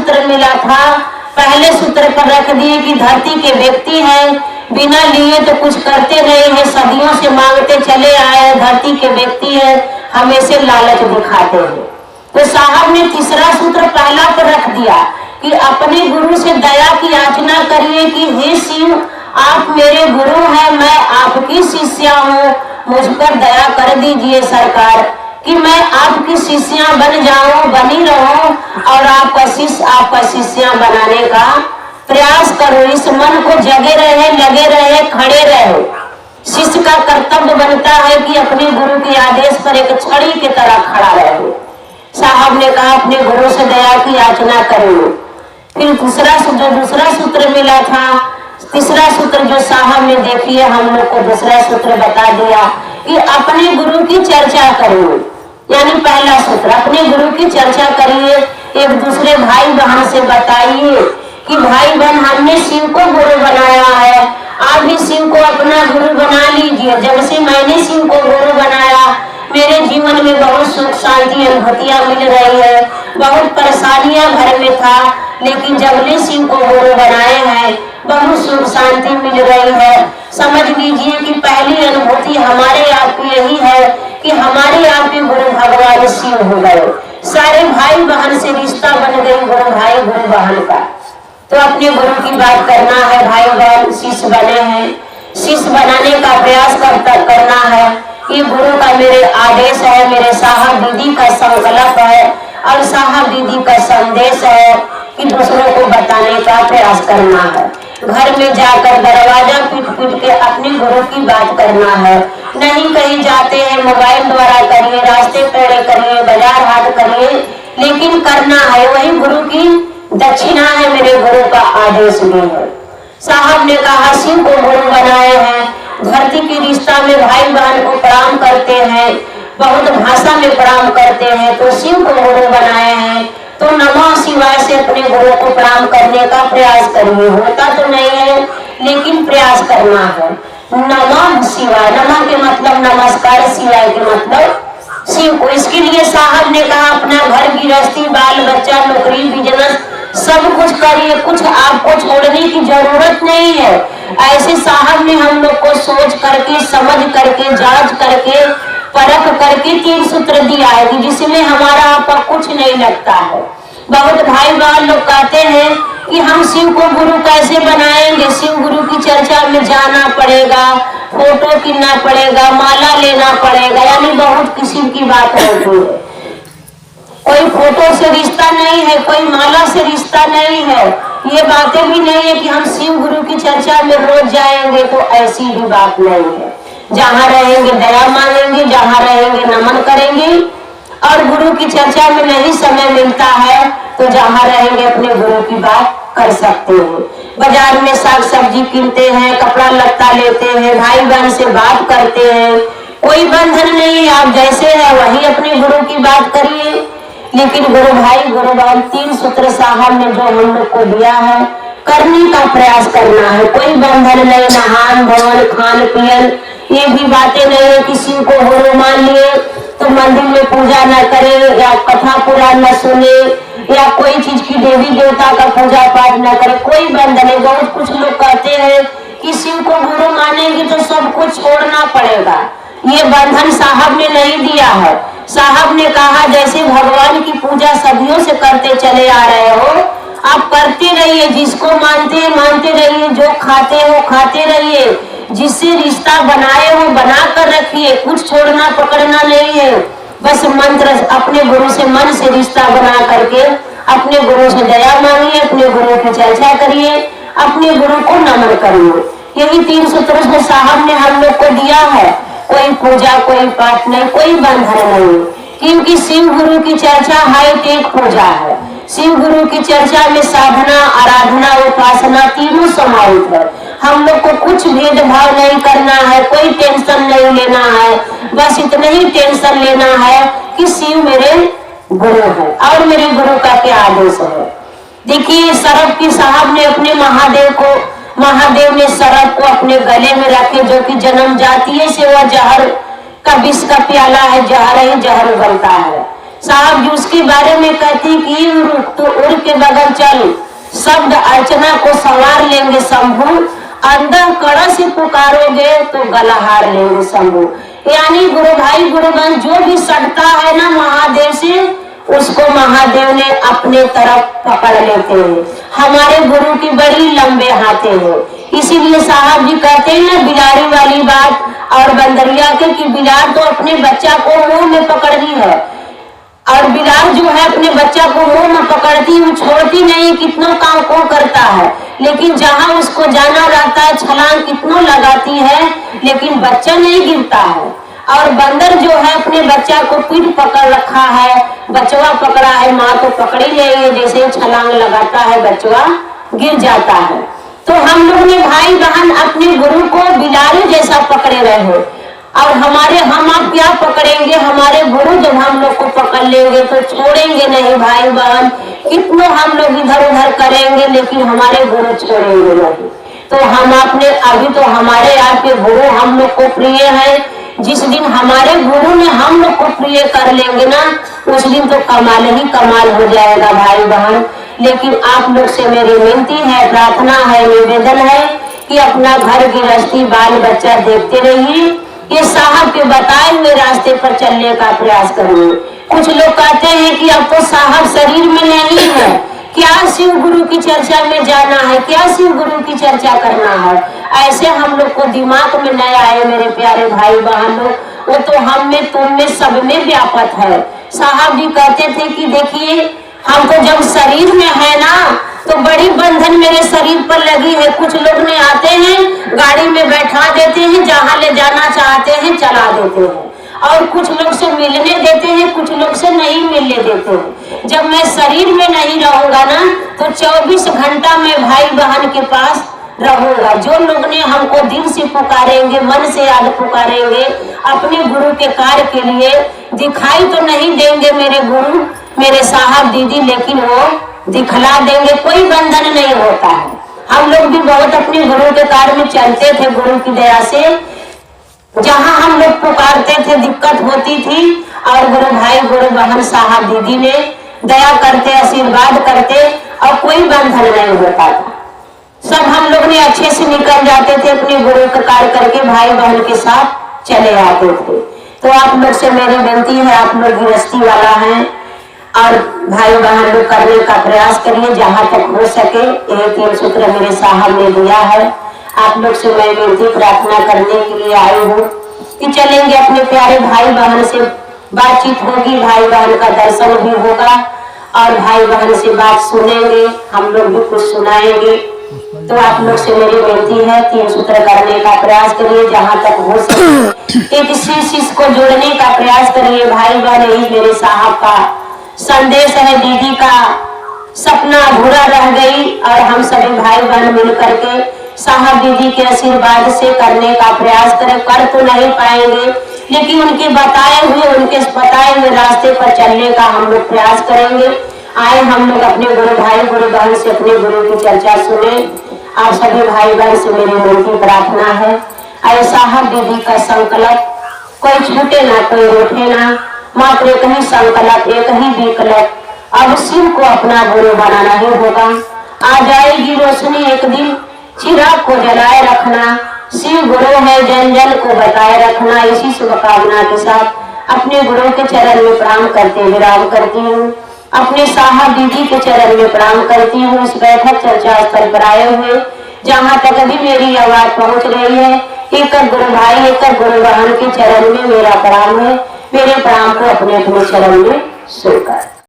सूत्र मिला था, पहले सूत्र पर रख दिए कि धरती के व्यक्ति हैं, बिना लिए तो कुछ करते नहीं है, सदियों से मांगते चले आए, धरती के व्यक्ति है, हमेशा लालच दिखाते हैं। तो साहब ने तीसरा सूत्र पहला पर रख दिया कि अपने गुरु से दया की याचना करिए कि हे शिव, आप मेरे गुरु हैं, मैं आपकी शिष्या हूँ, मुझ पर दया कर दीजिए सरकार कि मैं आपकी शिष्या बन जाऊं, बनी रहूं और आपका शिष्या बनाने का प्रयास करो। इस मन को जगे रहे, लगे रहे, खड़े रहे। शिष्य का कर्तव्य बनता है कि अपने गुरु के आदेश पर एक छड़ी की तरह खड़ा रहे। साहब ने कहा अपने गुरु से दया की याचना करो। फिर दूसरा सूत्र मिला था, तीसरा सूत्र जो साहब ने देखिए हम लोग को दूसरा सूत्र बता दिया कि अपने गुरु की चर्चा करो। यानी पहला सूत्र अपने गुरु की चर्चा करिए, एक दूसरे भाई बहन से बताइए कि भाई बहन हमने शिव को गुरु बनाया है, आप भी शिव को अपना गुरु बना लीजिए। जब से मैंने शिव को गुरु बनाया मेरे जीवन में बहुत सुख शांति अनुभूतियां मिल रही है, बहुत परेशानियां घर में था, लेकिन जब ने शिव को गुरु बनाए हैं बहुत सुख शांति मिल रही है। समझ लीजिए कि पहली अनुभूति हमारे आपकी यही है कि हमारे आपके गुरु भगवान शिव हो गए। सारे भाई बहन से रिश्ता बन गई गुरु भाई गुरु बहन का। तो अपने गुरु की बात करना है, भाई बहन शिष्य बने हैं, शिष्य बनाने का प्रयास करना है। ये गुरु का मेरे आदेश है, मेरे साहब दीदी का संकल्प है और साहब दीदी का संदेश है कि दूसरों को बताने का प्रयास करना है। घर में जाकर दरवाजा पीट के अपने गुरु की बात करना है। नहीं कहीं जाते हैं मोबाइल द्वारा करिए, रास्ते पेड़े करिए, बाजार हाट करिए, लेकिन करना है वही गुरु की दक्षिणा है, मेरे गुरु का आदेश भी है। साहब ने कहा शिव को गुरु बनाए हैं, धरती के रिश्ता में भाई बहन को प्रणाम करते हैं, बहुत भाषा में प्रणाम करते हैं, तो शिव को गुरु बनाए हैं। तो नमः शिवाय से अपने गुरु को प्रणाम करने का प्रयास करिए। होता तो नहीं है लेकिन प्रयास करना है। नमः शिवाय, नमः के मतलब नमस्कार, शिवाय के मतलब शिव को। इसके लिए साहब ने कहा अपना घर गृहस्थी, बाल बच्चा, नौकरी, बिजनेस सब कुछ करिए, कुछ आपको छोड़ने की जरूरत नहीं है। ऐसे साहब ने हम लोग को सोच करके, समझ करके, जांच करके, परख करके 3 सूत्र दिया है कि जिसमें हमारा आपका कुछ नहीं लगता है। बहुत भाई बहन लोग कहते हैं कि हम शिव को गुरु कैसे बनाएंगे, शिव गुरु की चर्चा में जाना पड़ेगा, फोटो किनना पड़ेगा, माला लेना पड़ेगा, यानी बहुत किस्म की बात होती है। कोई फोटो से रिश्ता नहीं है, कोई माला से रिश्ता नहीं है, ये बातें भी नहीं है कि हम शिव गुरु की चर्चा में रोज जाएंगे, तो ऐसी भी बात नहीं है। जहाँ रहेंगे दया मांगेंगे, जहाँ रहेंगे नमन करेंगे, और गुरु की चर्चा में नहीं समय मिलता है तो जहाँ रहेंगे अपने गुरु की बात कर सकते हैं। बाजार में साग सब्जी किनते हैं, कपड़ा लत्ता लेते हैं, भाई बहन से बात करते हैं, कोई बंधन नहीं, आप जैसे है वही अपने गुरु की बात करिए। लेकिन गुरु भाई गुरु बहन 3 सूत्र साहब ने जो हम लोग को दिया है करने का प्रयास करना है। कोई बंधन नहीं, नहान धोन खान पियन ये भी बातें नहीं है। किसी को गुरु मान लिए तो मंदिर में पूजा न करे, या कथा पुराण न सुने, या कोई चीज की देवी देवता का पूजा पाठ न करे, कोई बंधन नहीं। बहुत कुछ लोग कहते हैं कि शिव को गुरु मानेंगे तो सब कुछ छोड़ना पड़ेगा, ये बंधन साहब ने नहीं दिया है। साहब ने कहा जैसे भगवान की पूजा सदियों से करते चले आ रहे हो, आप करते रहिए, जिसको मानते हैं मानते रहिए, जो खाते हो खाते रहिए, जिससे रिश्ता बनाए हो बना कर रखिए, कुछ छोड़ना पकड़ना नहीं है। बस मंत्र अपने गुरु से मन से रिश्ता बना करके अपने गुरु से दया मांगिए, अपने गुरु की चर्चा करिए, अपने गुरु को नमन करिए। यही 3 सूत्रों से साहब ने हम लोग को दिया है। कोई पूजा कोई पाठ नहीं, कोई बंधन नहीं, क्योंकि शिव गुरु की चर्चा हाईटेक पूजा है। शिव गुरु की चर्चा में साधना, आराधना, उपासना तीनों समाहित है। हम लोग को कुछ भेदभाव नहीं करना है, कोई टेंशन नहीं लेना है, बस इतना ही टेंशन लेना है कि शिव मेरे गुरु है और मेरे गुरु का क्या आदेश है। देखिए सरप की साहब ने अपने महादेव ने सरप को अपने गले में रखे, जो कि जन्म जाती है से वह जहर का विष का प्याला है, जहर ही जहर बनता है। साहब जी उसके बारे में कहती कि तो उड़ के बगल चल, शब्द अर्चना को संवार लेंगे शंभू, अंदर कड़ा से पुकारोगे तो गला हार लेंगे शंभू। यानी गुरु भाई गुरुगण जो भी सटता है ना महादेव से, उसको महादेव ने अपने तरफ पकड़ लेते हैं। हमारे गुरु की बड़ी लंबे हाथे हैं, इसीलिए साहब जी कहते हैं ना बिलाड़ी वाली बात और बंदरिया के कि बिलाड़ तो अपने बच्चा को मुंह में पकड़ दी है, और बिलाड़ जो है अपने बच्चा को मुंह में पकड़ती वो छोड़ती नहीं, कितनों काम को करता है, लेकिन जहां उसको जाना रहता है छलांग कितनों लगाती है, लेकिन बच्चा नहीं गिरता है। और बंदर जो है अपने बच्चा को पीठ पकड़ रखा है, बचवा पकड़ा है, माँ तो पकड़ी नहीं है, जैसे छलांग लगाता है बचवा गिर जाता है। तो हम लोग ने भाई बहन अपने गुरु को बिलाड़ी जैसा पकड़े रहे, और हमारे हम आप क्या पकड़ेंगे, हमारे गुरु जब हम लोग को पकड़ लेंगे तो छोड़ेंगे नहीं भाई बहन, कितनों हम लोग इधर उधर करेंगे लेकिन हमारे गुरु छोड़ेंगे नहीं। तो हम अपने अभी तो हमारे आपके गुरु हम लोग को प्रिय है, जिस दिन हमारे गुरु ने हम लोग को प्रिय कर लेंगे ना, उस दिन तो कमाल ही कमाल हो जाएगा भाई बहन। लेकिन आप लोग से मेरी विनती है, प्रार्थना है, निवेदन है कि अपना घर गृहस्थी बाल बच्चा देखते रहिए, ये साहब के बताए हुए रास्ते पर चलने का प्रयास करिए। कुछ लोग कहते हैं कि अब तो साहब शरीर में नहीं है, क्या शिव गुरु की चर्चा में जाना है, क्या शिव गुरु की चर्चा करना है, ऐसे हम लोग को दिमाग में नहीं आए मेरे प्यारे भाई बहन लोग, वो तो हम में तुम में सब में व्यापक है। साहब जी कहते थे कि देखिए हम तो जब शरीर में है ना तो बड़ी बंधन मेरे शरीर पर लगी है। कुछ लोग ने आते हैं गाड़ी में बैठा देते हैं, जहाँ ले जाना चाहते हैं चला देते हैं, और कुछ लोग से मिलने देते हैं, कुछ लोग से नहीं मिलने देते हैं। जब मैं शरीर में नहीं रहूंगा ना तो 24 घंटा मैं भाई बहन के पास रहूंगा। जो लोग ने हमको दिल से पुकारेंगे, मन से याद पुकारेंगे अपने गुरु के कार्य के लिए, दिखाई तो नहीं देंगे मेरे गुरु मेरे साहब दीदी, लेकिन वो दिखला देंगे, कोई बंधन नहीं होता है। हम लोग भी बहुत अपने गुरु के कार्य में चलते थे, गुरु की दया से जहां हम लोग पुकारते थे दिक्कत होती थी, और गुरु भाई गुरु बहन साहब दीदी ने दया करते, आशीर्वाद करते, और कोई बंधन नहीं होता था। सब हम लोग ने अच्छे से निकल जाते थे, अपने गुरु का कार्य करके भाई बहन के साथ चले आते थे। तो आप लोग से मेरी विनती है, आप लोग गृहस्थी वाला है और भाई बहन लोग करने का प्रयास करिए जहां तक हो सके। ये 3 सूत्र मेरे साहब ने दिया है, आप लोग से मैं विनती प्रार्थना करने के लिए आई हूँ कि चलेंगे अपने प्यारे भाई बहन से बातचीत होगी, भाई बहन का दर्शन भी होगा, और भाई बहन से बात सुनेंगे, हम लोग भी कुछ सुनाएंगे। तो आप लोग से मेरी विनती है 3 सूत्र करने का प्रयास करिए जहां तक हो सके, एक शिष्य को जोड़ने का प्रयास करिए। भाई बहन यही मेरे साहब का संदेश है, दीदी का सपना अधूरा रह गई, और हम सभी भाई बहन मिल करके साहब दीदी के आशीर्वाद से करने का प्रयास करें। कर तो नहीं पाएंगे लेकिन उनके बताए हुए रास्ते पर चलने का हम लोग प्रयास करेंगे। आए हम लोग अपने गुरु भाई गुरु बहन से अपने गुरु की चर्चा सुने। आप सभी भाई बहन से मेरी विनती प्रार्थना है, आए साहब दीदी का संकल्प कोई छूटे ना, कोई रूठे ना, मात्र एक ही संकल्प, एक ही विकल्प, अब शिव को अपना गुरु बनाना ही होगा। आ जाएगी रोशनी एक दिन, चिराग को जलाए रखना, शिव गुरु है जन जन को बताए रखना। इसी शुभकामना के साथ अपने गुरु के चरण में प्रणाम करते विराम करती हूँ, अपने साहब दीदी के चरण में प्रणाम करती हूँ। इस बैठक चर्चा स्थल पर आए हुए जहाँ तक अभी मेरी आवाज पहुँच रही है, एक गुरु भाई एक गुरु बहन के चरण में मेरा प्रणाम है। मेरे प्रणाम को अपने अपने चरण में स्वीकार।